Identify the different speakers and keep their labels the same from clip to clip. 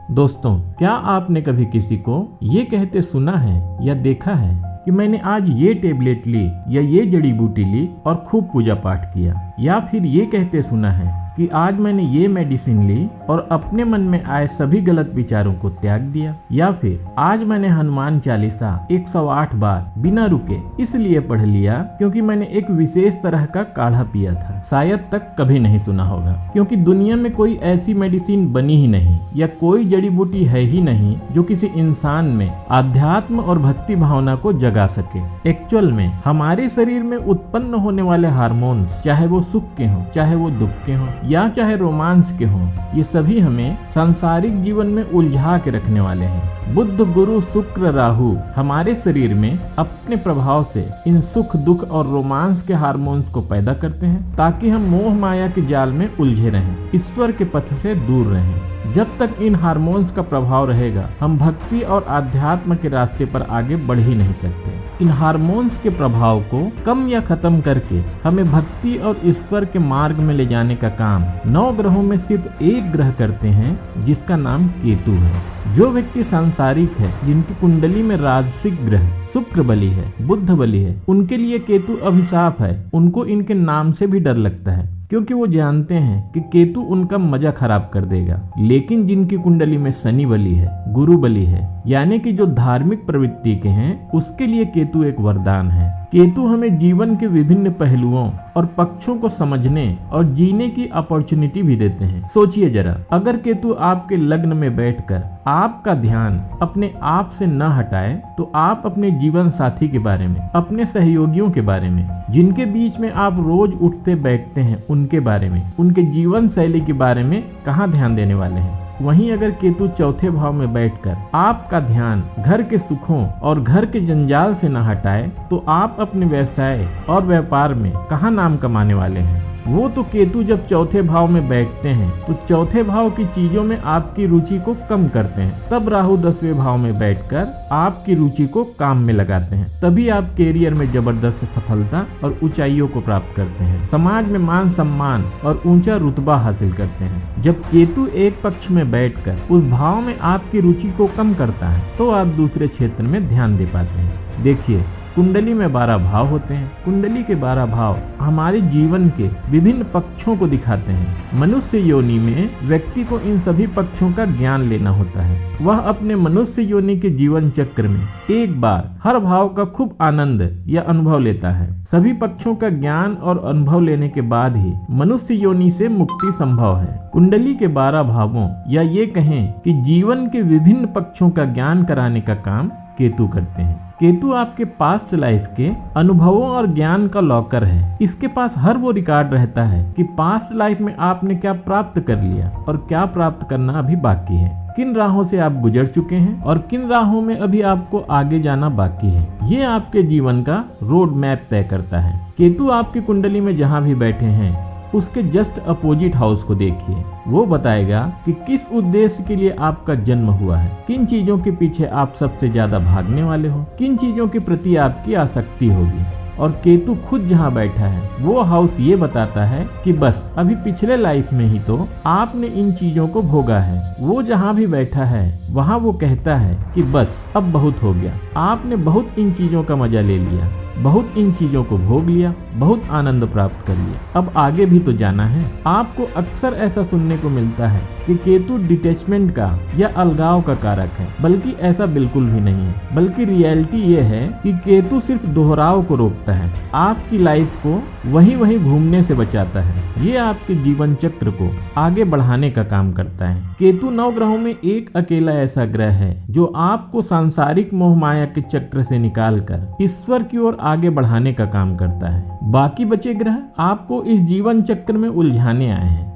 Speaker 1: दोस्तों, क्या आपने कभी किसी को ये कहते सुना है या देखा है कि मैंने आज ये टेबलेट ली या ये जड़ी बूटी ली और खूब पूजा पाठ किया, या फिर ये कहते सुना है कि आज मैंने ये मेडिसिन ली और अपने मन में आए सभी गलत विचारों को त्याग दिया, या फिर आज मैंने हनुमान चालीसा 108 बार बिना रुके इसलिए पढ़ लिया क्योंकि मैंने एक विशेष तरह का काढ़ा पिया था। शायद तक कभी नहीं सुना होगा, क्योंकि दुनिया में कोई ऐसी मेडिसिन बनी ही नहीं या कोई जड़ी बूटी है ही नहीं जो किसी इंसान में आध्यात्म और भक्ति भावना को जगा सके। एक्चुअल में हमारे शरीर में उत्पन्न होने वाले हार्मोन्स, चाहे वो सुख के हों, चाहे वो दुख के हों या चाहे रोमांस के हों, ये सभी हमें सांसारिक जीवन में उलझा के रखने वाले हैं। बुध, गुरु, शुक्र, राहु हमारे शरीर में अपने प्रभाव से इन सुख, दुख और रोमांस के हार्मोन्स को पैदा करते हैं ताकि हम मोह माया के जाल में उलझे रहें, ईश्वर के पथ से दूर रहें। जब तक इन हार्मोन्स का प्रभाव रहेगा, हम भक्ति और आध्यात्म के रास्ते पर आगे बढ़ ही नहीं सकते। इन हार्मोन्स के प्रभाव को कम या खत्म करके हमें भक्ति और ईश्वर के मार्ग में ले जाने का काम 9 ग्रहों में सिर्फ एक ग्रह करते हैं, जिसका नाम केतु है। जो व्यक्ति सांसारिक है, जिनकी कुंडली में राजसिक ग्रह शुक्र बली है, बुध बली है, उनके लिए केतु अभिशाप है। उनको इनके नाम से भी डर लगता है, क्योंकि वो जानते हैं कि केतु उनका मजा खराब कर देगा। लेकिन जिनकी कुंडली में शनि बली है, गुरु बली है, यानी कि जो धार्मिक प्रवृत्ति के हैं, उसके लिए केतु एक वरदान है। केतु हमें जीवन के विभिन्न पहलुओं और पक्षों को समझने और जीने की अपॉर्चुनिटी भी देते हैं। सोचिए जरा, अगर केतु आपके लग्न में बैठकर आपका ध्यान अपने आप से न हटाए, तो आप अपने जीवन साथी के बारे में, अपने सहयोगियों के बारे में, जिनके बीच में आप रोज उठते बैठते हैं, उनके बारे में, उनके जीवन शैली के बारे में कहाँ ध्यान देने वाले हैं। वहीं अगर केतु चौथे भाव में बैठकर आपका ध्यान घर के सुखों और घर के जंजाल से न हटाए, तो आप अपने व्यवसाय और व्यापार में कहाँ नाम कमाने वाले हैं। वो तो केतु जब चौथे भाव में बैठते हैं तो चौथे भाव की चीजों में आपकी रुचि को कम करते हैं। तब राहु 10वें भाव में बैठकर आपकी रुचि को काम में लगाते हैं। तभी आप कैरियर में जबरदस्त सफलता और ऊंचाइयों को प्राप्त करते हैं, समाज में मान सम्मान और ऊंचा रुतबा हासिल करते हैं। जब केतु एक पक्ष में बैठकर उस भाव में आपकी रुचि को कम करता है, तो आप दूसरे क्षेत्र में ध्यान दे पाते हैं। देखिए, कुंडली में 12 भाव होते हैं। कुंडली के 12 भाव हमारे जीवन के विभिन्न पक्षों को दिखाते हैं। मनुष्य योनि में व्यक्ति को इन सभी पक्षों का ज्ञान लेना होता है। वह अपने मनुष्य योनि के जीवन चक्र में एक बार हर भाव का खूब आनंद या अनुभव लेता है। सभी पक्षों का ज्ञान और अनुभव लेने के बाद ही मनुष्य योनि से मुक्ति संभव है। कुंडली के 12 भावों या ये कहें कि जीवन के विभिन्न पक्षों का ज्ञान कराने का काम केतु करते हैं। केतु आपके पास्ट लाइफ के अनुभवों और ज्ञान का लॉकर है। इसके पास हर वो रिकॉर्ड रहता है कि पास्ट लाइफ में आपने क्या प्राप्त कर लिया और क्या प्राप्त करना अभी बाकी है, किन राहों से आप गुजर चुके हैं और किन राहों में अभी आपको आगे जाना बाकी है। ये आपके जीवन का रोड मैप तय करता है। केतु आपकी कुंडली में जहाँ भी बैठे हैं, उसके जस्ट अपोजिट हाउस को देखिए। वो बताएगा कि किस उद्देश्य के लिए आपका जन्म हुआ है, किन चीजों के पीछे आप सबसे ज्यादा भागने वाले हो, किन चीजों के प्रति आपकी आसक्ति होगी। और केतु खुद जहाँ बैठा है, वो हाउस ये बताता है कि बस अभी पिछले लाइफ में ही तो आपने इन चीजों को भोगा है। वो जहाँ भी बैठा है, वहाँ वो कहता है कि बस अब बहुत हो गया, आपने बहुत इन चीजों का मजा ले लिया, बहुत इन चीजों को भोग लिया, बहुत आनंद प्राप्त कर लिया, अब आगे भी तो जाना है। आपको अक्सर ऐसा सुनने को मिलता है कि केतु डिटैचमेंट का या अलगाव का कारक है, बल्कि ऐसा बिल्कुल भी नहीं है। बल्कि रियलिटी ये है कि केतु सिर्फ दोहराव को रोकता है, आपकी लाइफ को वहीं घूमने से बचाता है। ये आपके जीवन चक्र को आगे बढ़ाने का काम करता है। केतु 9 ग्रहों में एक अकेला ऐसा ग्रह है जो आपको सांसारिक मोह माया के चक्र से निकालकर ईश्वर की ओर आगे बढ़ाने का काम करता है। बाकी बचे ग्रह आपको इस जीवन चक्र में उलझाने आए हैं,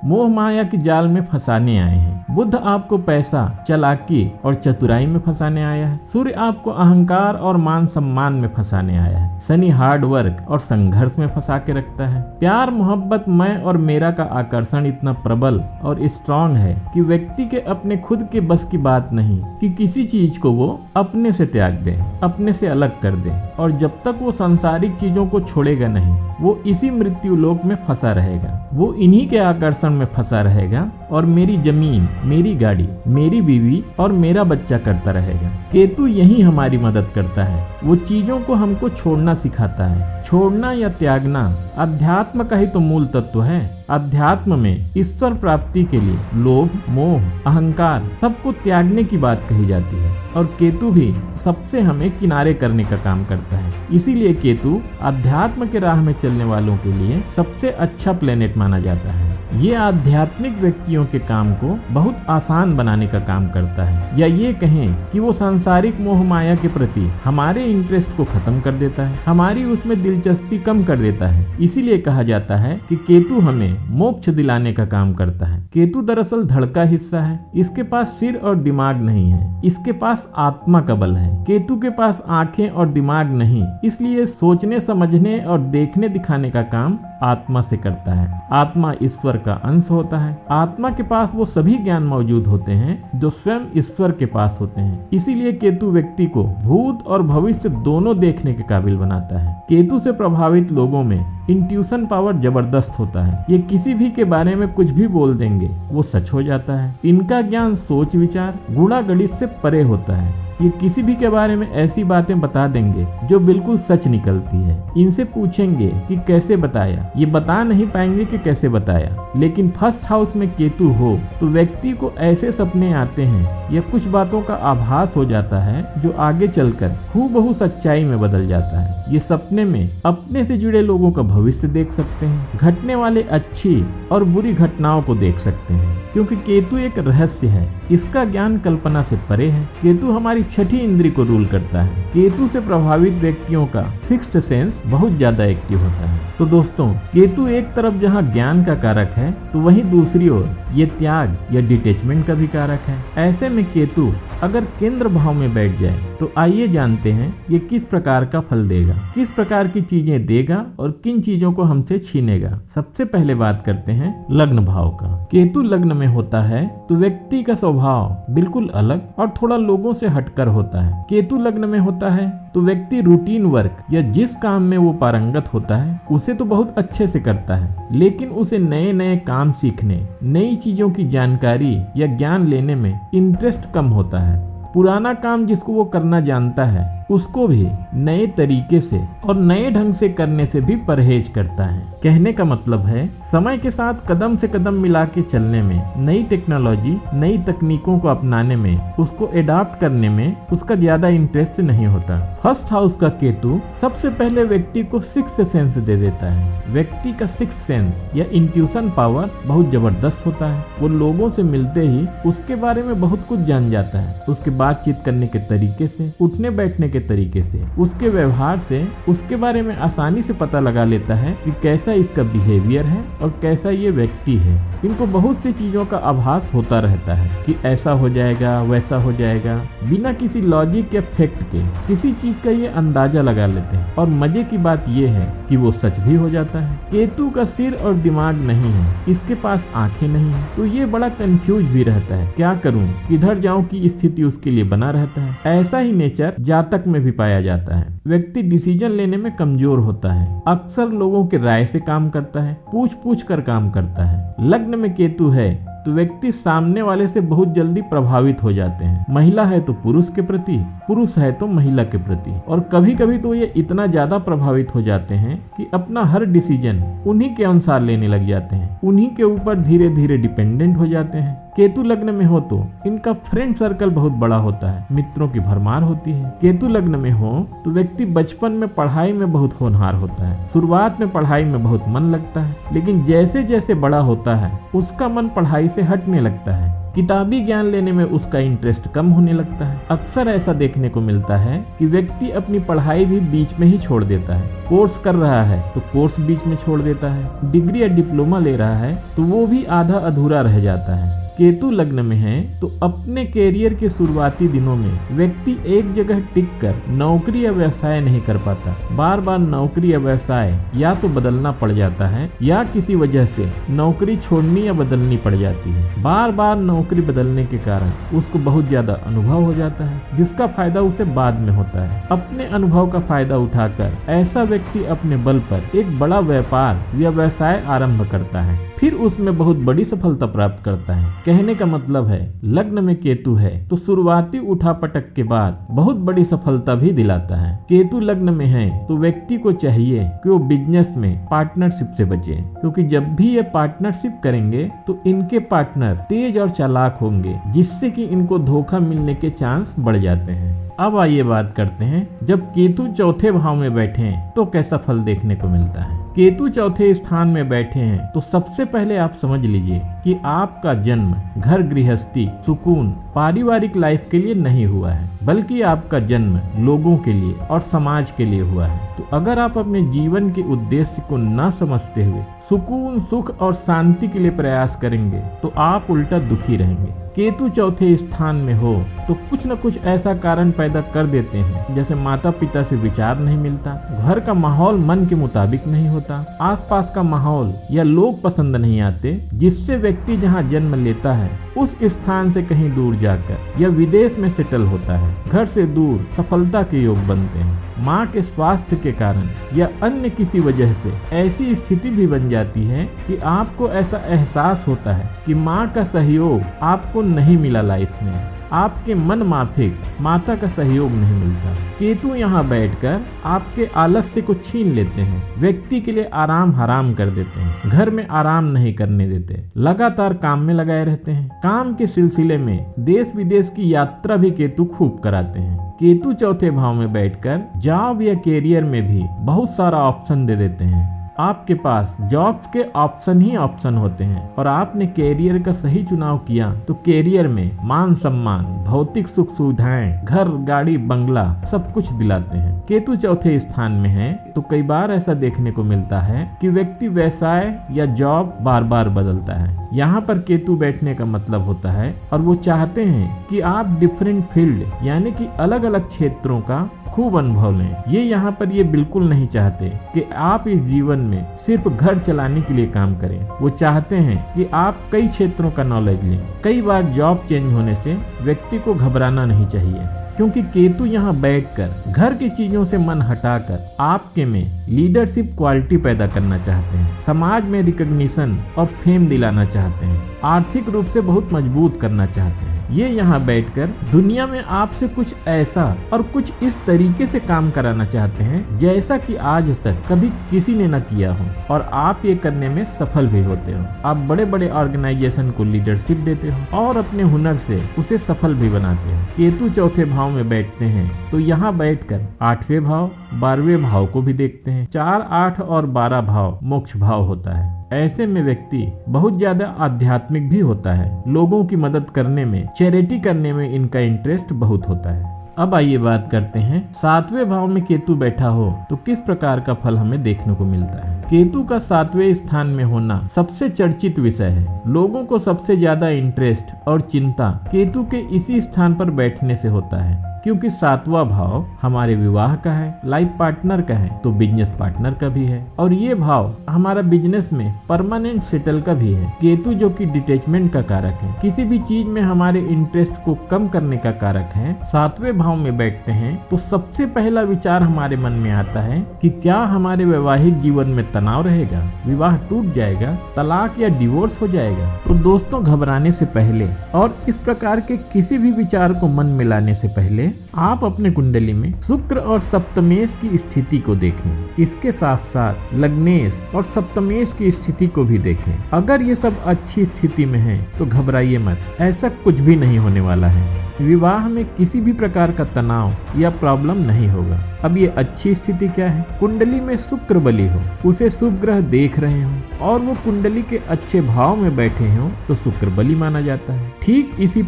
Speaker 1: मोह माया के जाल में फंसाने आए हैं। बुध आपको पैसा, चालाकी और चतुराई में फंसाने आया है। सूर्य आपको अहंकार और मान सम्मान में फंसाने आया है। शनि हार्ड वर्क और संघर्ष में फंसा के रखता है। प्यार, मोहब्बत, मैं और मेरा का आकर्षण इतना प्रबल और स्ट्रांग है कि व्यक्ति के अपने खुद के बस की बात नहीं कि किसी चीज को वो अपने से त्याग दे, अपने से अलग कर दे। और जब तक वो सांसारिक चीजों को छोड़ेगा नहीं, वो इसी मृत्यु लोक में फंसा रहेगा। वो इन्हीं के आकर्षण आकर्षण में फंसा रहेगा और मेरी जमीन, मेरी गाड़ी, मेरी बीवी और मेरा बच्चा करता रहेगा। केतु यही हमारी मदद करता है। वो चीजों को हमको छोड़ना सिखाता है। छोड़ना या त्यागना अध्यात्म का ही तो मूल तत्व है। अध्यात्म में ईश्वर प्राप्ति के लिए लोभ, मोह, अहंकार सबको त्यागने की बात कही जाती है और केतु भी सबसे हमें किनारे करने का काम करता है। इसीलिए केतु अध्यात्म के राह में चलने वालों के लिए सबसे अच्छा प्लेनेट माना जाता है। ये आध्यात्मिक व्यक्तियों के काम को बहुत आसान बनाने का काम करता है, या ये कहें कि वो सांसारिक मोह माया के प्रति हमारे इंटरेस्ट को खत्म कर देता है, हमारी उसमें दिलचस्पी कम कर देता है। इसीलिए कहा जाता है कि केतु हमें मोक्ष दिलाने का काम करता है। केतु दरअसल धड़ का हिस्सा है। इसके पास सिर और दिमाग नहीं है, इसके पास आत्मा का बल है। केतु के पास आंखें और दिमाग नहीं, इसलिए सोचने, समझने और देखने दिखाने का काम आत्मा से करता है। आत्मा ईश्वर का अंश होता है। आत्मा के पास वो सभी ज्ञान मौजूद होते हैं जो स्वयं ईश्वर के पास होते हैं। इसीलिए केतु व्यक्ति को भूत और भविष्य दोनों देखने के काबिल बनाता है। केतु से प्रभावित लोगों में इंट्यूशन पावर जबरदस्त होता है। ये किसी भी के बारे में कुछ भी बोल देंगे, वो सच हो जाता है। इनका ज्ञान सोच विचार, गुणा गणित से परे होता है। ये किसी भी के बारे में ऐसी बातें बता देंगे जो बिल्कुल सच निकलती है। इनसे पूछेंगे कि कैसे बताया, ये बता नहीं पाएंगे कि कैसे बताया। लेकिन फर्स्ट हाउस में केतु हो तो व्यक्ति को ऐसे सपने आते हैं या कुछ बातों का आभास हो जाता है जो आगे चलकर हूबहू सच्चाई में बदल जाता है। ये सपने में अपने से जुड़े लोगों का भविष्य देख सकते हैं, घटने वाले अच्छी और बुरी घटनाओं को देख सकते हैं, क्योंकि केतु एक रहस्य है। इसका ज्ञान कल्पना से परे है। केतु हमारी छठी इंद्री को रूल करता है। केतु से प्रभावित व्यक्तियों का सिक्स्थ सेंस बहुत ज्यादा एक्टिव होता है। तो दोस्तों, केतु एक तरफ जहाँ ज्ञान का कारक है तो वहीं दूसरी ओर ये त्याग या डिटैचमेंट का भी कारक है। ऐसे में केतु अगर केंद्र भाव में बैठ जाए तो आइए जानते हैं ये किस प्रकार का फल देगा, किस प्रकार की चीजें देगा और किन चीजों को हमसे छीनेगा। सबसे पहले बात करते हैं लग्न भाव का। केतु लग्न में होता है तो व्यक्ति का स्वभाव बिल्कुल अलग और थोड़ा लोगों से हटकर होता है। केतु लग्न में होता है तो व्यक्ति रूटीन वर्क या जिस काम में वो पारंगत होता है उसे तो बहुत अच्छे से करता है, लेकिन उसे नए नए काम सीखने, नई चीजों की जानकारी या ज्ञान लेने में इंटरेस्ट कम होता है। पुराना काम जिसको वो करना जानता है उसको भी नए तरीके से और नए ढंग से करने से भी परहेज करता है। कहने का मतलब है समय के साथ कदम से कदम मिला के चलने में, नई टेक्नोलॉजी, नई तकनीकों को अपनाने में, उसको एडॉप्ट करने में उसका ज्यादा इंटरेस्ट नहीं होता। फर्स्ट हाउस का केतु सबसे पहले व्यक्ति को सिक्स्थ सेंस दे देता है। व्यक्ति का सिक्स्थ सेंस या इंट्यूशन पावर बहुत जबरदस्त होता है। वो लोगों से मिलते ही उसके बारे में बहुत कुछ जान जाता है। उसके बातचीत करने के तरीके से, उठने बैठने के तरीके से, उसके व्यवहार से उसके बारे में आसानी से पता लगा लेता है कि कैसा इसका बिहेवियर है और कैसा ये व्यक्ति है। इनको बहुत सी चीजों का आभास होता रहता है कि ऐसा हो जाएगा, वैसा हो जाएगा। बिना किसी लॉजिक या फैक्ट के किसी चीज का ये अंदाजा लगा लेते हैं और मजे की बात ये है कि वो सच भी हो जाता है। केतु का सिर और दिमाग नहीं है, इसके पास आंखें नहीं है, तो ये बड़ा कंफ्यूज भी रहता है, क्या करूं, किधर जाऊं की स्थिति उसके लिए बना रहता है। ऐसा ही नेचर जातक में भी पाया जाता है। व्यक्ति डिसीजन लेने में कमजोर होता है, अक्सर लोगों के राय से काम करता है, पूछ पूछ कर काम करता है। लग्न में केतु है तो व्यक्ति सामने वाले से बहुत जल्दी प्रभावित हो जाते हैं। महिला है तो पुरुष के प्रति, पुरुष है तो महिला के प्रति, और कभी कभी तो ये इतना ज्यादा प्रभावित हो जाते हैं कि अपना हर डिसीजन उन्हीं के अनुसार लेने लग जाते हैं, उन्हीं के ऊपर धीरे धीरे डिपेंडेंट हो जाते हैं। केतु लग्न में हो तो इनका फ्रेंड सर्कल बहुत बड़ा होता है, मित्रों की भरमार होती है। केतु लग्न में हो तो व्यक्ति बचपन में पढ़ाई में बहुत होनहार होता है। शुरुआत में पढ़ाई में बहुत मन लगता है, लेकिन जैसे जैसे बड़ा होता है उसका मन पढ़ाई से हटने लगता है। किताबी ज्ञान लेने में उसका इंटरेस्ट कम होने लगता है। अक्सर ऐसा देखने को मिलता है कि व्यक्ति अपनी पढ़ाई भी बीच में ही छोड़ देता है। कोर्स कर रहा है तो कोर्स बीच में छोड़ देता है। डिग्री या डिप्लोमा ले रहा है तो वो भी आधा अधूरा रह जाता है। केतु लग्न में है तो अपने कैरियर के शुरुआती दिनों में व्यक्ति एक जगह टिक कर नौकरी या व्यवसाय नहीं कर पाता। बार बार नौकरी या व्यवसाय या तो बदलना पड़ जाता है या किसी वजह से नौकरी छोड़नी या बदलनी पड़ जाती है। बार बार नौकरी बदलने के कारण उसको बहुत ज्यादा अनुभव हो जाता है, जिसका फायदा उसे बाद में होता है। अपने अनुभव का फायदा उठाकर ऐसा व्यक्ति अपने बल पर एक बड़ा व्यापार या व्यवसाय आरंभ करता है। फिर उसमें बहुत बड़ी सफलता प्राप्त करता है। कहने का मतलब है लग्न में केतु है तो शुरुआती उठापटक के बाद बहुत बड़ी सफलता भी दिलाता है। केतु लग्न में है तो व्यक्ति को चाहिए कि वो बिजनेस में पार्टनरशिप से बचे, क्योंकि जब भी ये पार्टनरशिप करेंगे तो इनके पार्टनर तेज और चालाक होंगे, जिससे कि इनको धोखा मिलने के चांस बढ़ जाते हैं। अब आइए बात करते हैं जब केतु चौथे भाव में बैठे हैं तो कैसा फल देखने को मिलता है। केतु चौथे स्थान में बैठे हैं तो सबसे पहले आप समझ लीजिए कि आपका जन्म घर गृहस्थी सुकून पारिवारिक लाइफ के लिए नहीं हुआ है, बल्कि आपका जन्म लोगों के लिए और समाज के लिए हुआ है। तो अगर आप अपने जीवन के उद्देश्य को न समझते हुए सुकून सुख और शांति के लिए प्रयास करेंगे तो आप उल्टा दुखी रहेंगे। केतु चौथे स्थान में हो तो कुछ न कुछ ऐसा कारण पैदा कर देते हैं, जैसे माता पिता से विचार नहीं मिलता, घर का माहौल मन के मुताबिक नहीं होता, आसपास का माहौल या लोग पसंद नहीं आते, जिससे व्यक्ति जहां जन्म लेता है उस स्थान से कहीं दूर जाकर या विदेश में सेटल होता है। घर से दूर सफलता के योग बनते हैं। माँ के स्वास्थ्य के कारण या अन्य किसी वजह से ऐसी स्थिति भी बन जाती है कि आपको ऐसा एहसास होता है कि माँ का सहयोग आपको नहीं मिला लाइफ में, आपके मन माफिक माता का सहयोग नहीं मिलता। केतु यहाँ बैठकर आपके आलस्य को छीन लेते हैं, व्यक्ति के लिए आराम हराम कर देते हैं, घर में आराम नहीं करने देते, लगातार काम में लगाए रहते हैं। काम के सिलसिले में देश विदेश की यात्रा भी केतु खूब कराते हैं। केतु चौथे भाव में बैठकर जॉब या कैरियर में भी बहुत सारा ऑप्शन दे देते हैं। आपके पास जॉब्स के ऑप्शन ही ऑप्शन होते हैं और आपने कैरियर का सही चुनाव किया तो कैरियर में मान सम्मान भौतिक सुख सुविधाएं घर गाड़ी बंगला सब कुछ दिलाते हैं। केतु चौथे स्थान में है तो कई बार ऐसा देखने को मिलता है कि व्यक्ति व्यवसाय या जॉब बार बार बदलता है। यहाँ पर केतु बैठने का मतलब होता है और वो चाहते हैं कि आप डिफरेंट फील्ड यानी कि अलग अलग क्षेत्रों का खूब अनुभव लें। ये यहाँ पर ये बिल्कुल नहीं चाहते कि आप इस जीवन में सिर्फ घर चलाने के लिए काम करें। वो चाहते हैं कि आप कई क्षेत्रों का नॉलेज लें। कई बार जॉब चेंज होने से व्यक्ति को घबराना नहीं चाहिए, क्योंकि केतु यहाँ बैठकर घर की चीजों से मन हटाकर आपके में लीडरशिप क्वालिटी पैदा करना चाहते हैं, समाज में रिकॉग्निशन और फेम दिलाना चाहते हैं, आर्थिक रूप से बहुत मजबूत करना चाहते हैं। ये यहाँ बैठकर दुनिया में आपसे कुछ ऐसा और कुछ इस तरीके से काम कराना चाहते हैं जैसा कि आज तक कभी किसी ने न किया हो, और आप ये करने में सफल भी होते हो। आप बड़े बड़े ऑर्गेनाइजेशन को लीडरशिप देते हो और अपने हुनर से उसे सफल भी बनाते हो। केतु चौथे भाव में बैठते हैं तो यहाँ बैठकर 8वें भाव 12वें भाव को भी देखते हैं। 4, 8 और 12 भाव मोक्ष भाव होता है। ऐसे में व्यक्ति बहुत ज्यादा आध्यात्मिक भी होता है। लोगों की मदद करने में चैरिटी करने में इनका इंटरेस्ट बहुत होता है। अब आइए बात करते हैं 7वें भाव में केतु बैठा हो तो किस प्रकार का फल हमें देखने को मिलता है। केतु का 7वें स्थान में होना सबसे चर्चित विषय है। लोगों को सबसे ज्यादा इंटरेस्ट और चिंता केतु के इसी स्थान पर बैठने से होता है, क्योंकि 7वां भाव हमारे विवाह का है, लाइफ पार्टनर का है तो बिजनेस पार्टनर का भी है, और ये भाव हमारा बिजनेस में परमानेंट सेटल का भी है। केतु जो कि डिटैचमेंट का कारक है, किसी भी चीज में हमारे इंटरेस्ट को कम करने का कारक है। 7वें भाव में बैठते हैं तो सबसे पहला विचार हमारे मन में आता है कि क्या हमारे वैवाहिक जीवन में तनाव रहेगा, विवाह टूट जाएगा, तलाक या डिवोर्स हो जाएगा। तो दोस्तों, घबराने से पहले और इस प्रकार के किसी भी विचार को मन में लाने से पहले आप अपने कुंडली में शुक्र और सप्तमेश की स्थिति को देखें। इसके साथ साथ लग्नेश और सप्तमेश की स्थिति को भी देखें। अगर ये सब अच्छी स्थिति में है तो घबराइए मत, ऐसा कुछ भी नहीं होने वाला है। विवाह में किसी भी प्रकार का तनाव या प्रॉब्लम नहीं होगा। अब ये अच्छी स्थिति क्या है? कुंडली में शुक्र बली हो, उसे शुभ ग्रह देख रहे हो और वो कुंडली के अच्छे भाव में बैठे हो तो शुक्र बली माना जाता है। ठीक इसी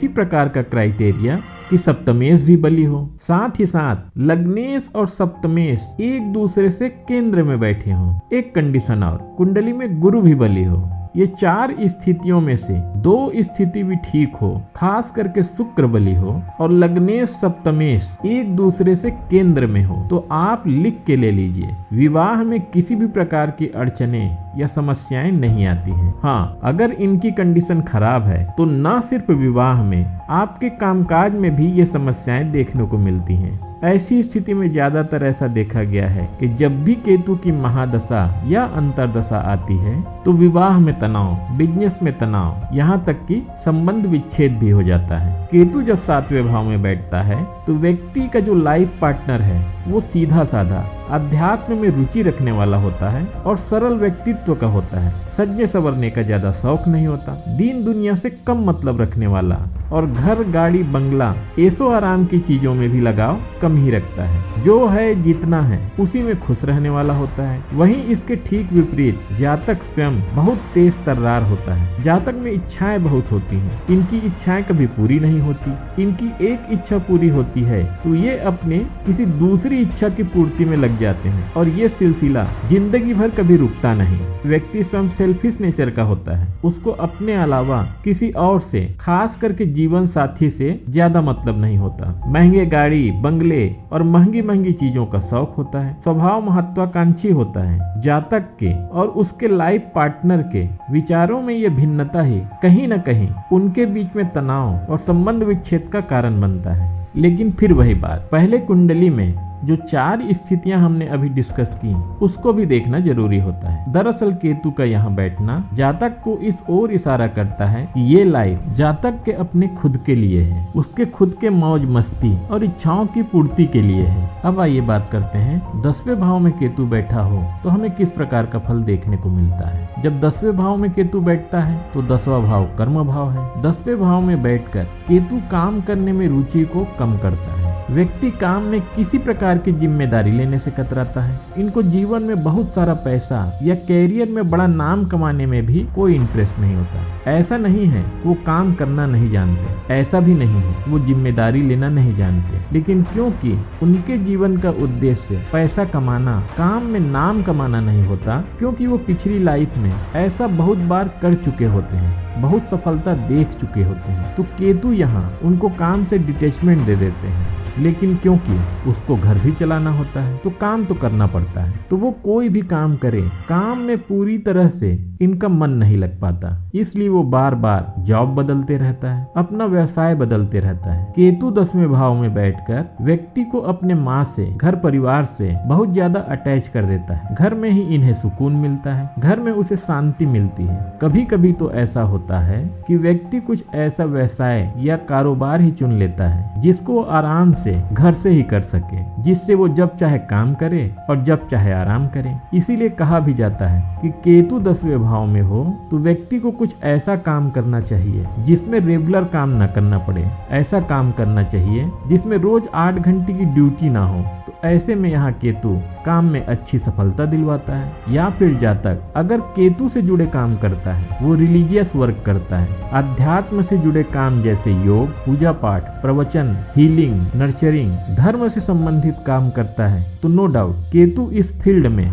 Speaker 1: प्रकार का क्राइटेरिया कि सप्तमेश भी बली हो, साथ ही साथ लग्नेश और सप्तमेश एक दूसरे से केंद्र में बैठे हो। एक कंडीशन और, कुंडली में गुरु भी बली हो। ये 4 स्थितियों में से 2 स्थिति भी ठीक हो, खास करके शुक्र बली हो और लग्नेश सप्तमेश एक दूसरे से केंद्र में हो, तो आप लिख के ले लीजिए, विवाह में किसी भी प्रकार की अड़चने या समस्याएं नहीं आती हैं। हाँ, अगर इनकी कंडीशन खराब है तो न सिर्फ विवाह में, आपके कामकाज में भी ये समस्याएं देखने को मिलती हैं। ऐसी स्थिति में ज्यादातर ऐसा देखा गया है कि जब भी केतु की महादशा या अंतरदशा आती है तो विवाह में तनाव, बिजनेस में तनाव, यहाँ तक कि संबंध विच्छेद भी हो जाता है। केतु जब 7वें भाव में बैठता है तो व्यक्ति का जो लाइफ पार्टनर है वो सीधा साधा, अध्यात्म में रुचि रखने वाला होता है और सरल व्यक्तित्व का होता है। सजने संवरने का ज्यादा शौक नहीं होता, दीन दुनिया से कम मतलब रखने वाला और घर गाड़ी बंगला ऐशो आराम की चीजों में भी लगाव कम ही रखता है। जो है जितना है उसी में खुश रहने वाला होता है। वहीं इसके ठीक विपरीत जातक स्वयं बहुत तेज तर्रार होता है। जातक में इच्छाएं बहुत होती हैं, इनकी इच्छाएं कभी पूरी नहीं होती। इनकी एक इच्छा पूरी होती है तो ये अपने किसी दूसरी इच्छा की पूर्ति में लग जाते हैं और ये सिलसिला जिंदगी भर कभी रुकता नहीं। व्यक्ति स्वयं सेल्फिश नेचर का होता है, उसको अपने अलावा किसी और से, खास करके जीवन साथी से ज्यादा मतलब नहीं होता। महंगे गाड़ी बंगले और महंगी महंगी चीजों का शौक होता है। स्वभाव महत्वाकांक्षी होता है। जातक के और उसके लाइफ पार्टनर के विचारों में ये भिन्नता ही कहीं न कहीं उनके बीच में तनाव और संबंध विच्छेद का कारण बनता है। लेकिन फिर वही बात, पहले कुंडली में जो 4 स्थितियां हमने अभी डिस्कस की उसको भी देखना जरूरी होता है। दरअसल केतु का यहाँ बैठना जातक को इस ओर इशारा करता है कि ये लाइफ जातक के अपने खुद के लिए है, उसके खुद के मौज मस्ती और इच्छाओं की पूर्ति के लिए है। अब आइए बात करते हैं 10वें भाव में केतु बैठा हो तो हमें किस प्रकार का फल देखने को मिलता है। जब 10वें भाव में केतु बैठता है तो 10वां भाव कर्म भाव है। 10वें भाव में बैठकर केतु काम करने में रुचि को कम करता है। व्यक्ति काम में किसी प्रकार की जिम्मेदारी लेने से कतराता है। इनको जीवन में बहुत सारा पैसा या कैरियर में बड़ा नाम कमाने में भी कोई इंटरेस्ट नहीं होता। ऐसा नहीं है वो काम करना नहीं जानते, ऐसा भी नहीं है वो जिम्मेदारी लेना नहीं जानते, लेकिन क्योंकि उनके जीवन का उद्देश्य पैसा कमाना, काम में नाम कमाना नहीं होता, क्योंकि वो पिछली लाइफ में ऐसा बहुत बार कर चुके होते हैं, बहुत सफलता देख चुके होते हैं, तो केतु यहाँ उनको काम से डिटैचमेंट दे देते हैं। लेकिन क्योंकि उसको घर भी चलाना होता है तो काम तो करना पड़ता है, तो वो कोई भी काम करे, काम में पूरी तरह से इनका मन नहीं लग पाता। इसलिए वो बार बार जॉब बदलते रहता है, अपना व्यवसाय बदलते रहता है। केतु 10वें भाव में बैठकर व्यक्ति को अपने माँ से, घर परिवार से बहुत ज्यादा अटैच कर देता है। घर में ही इन्हें सुकून मिलता है, घर में उसे शांति मिलती है। कभी कभी तो ऐसा होता है कि व्यक्ति कुछ ऐसा व्यवसाय या कारोबार ही चुन लेता है जिसको वो आराम से घर से ही कर सके, जिससे वो जब चाहे काम करे और जब चाहे आराम करे। इसीलिए कहा भी जाता है कि केतु 10वें भाव में हो तो व्यक्ति को कुछ ऐसा काम करना चाहिए जिसमें रेगुलर काम न करना पड़े। ऐसा काम करना चाहिए जिसमें रोज 8 घंटे की ड्यूटी ना हो। तो ऐसे में यहाँ केतु काम में अच्छी सफलता दिलवाता है। या फिर जातक अगर केतु से जुड़े काम करता है, वो रिलीजियस वर्क करता है, अध्यात्म से जुड़े काम जैसे योग, पूजा पाठ, प्रवचन, हीलिंग, नर्चरिंग, धर्म से संबंधित काम करता है, तो नो डाउट केतु इस फील्ड में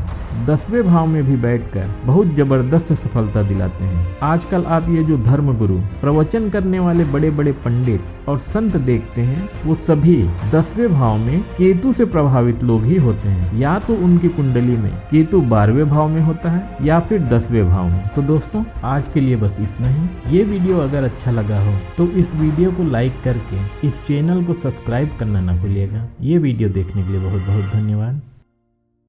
Speaker 1: 10वें भाव में भी बैठकर बहुत जबरदस्त सफलता दिलाते हैं। आजकल आप ये जो धर्म गुरु, प्रवचन करने वाले बड़े बड़े पंडित और संत देखते हैं, वो सभी 10वें भाव में केतु से प्रभावित लोग ही होते हैं। या तो उनकी कुंडली में केतु 12वें भाव में होता है या फिर 10वें भाव में। तो दोस्तों आज के लिए बस इतना ही। ये वीडियो अगर अच्छा लगा हो तो इस वीडियो को लाइक करके इस चैनल को सब्सक्राइब करना ना भूलिएगा। ये वीडियो देखने के लिए बहुत बहुत धन्यवाद।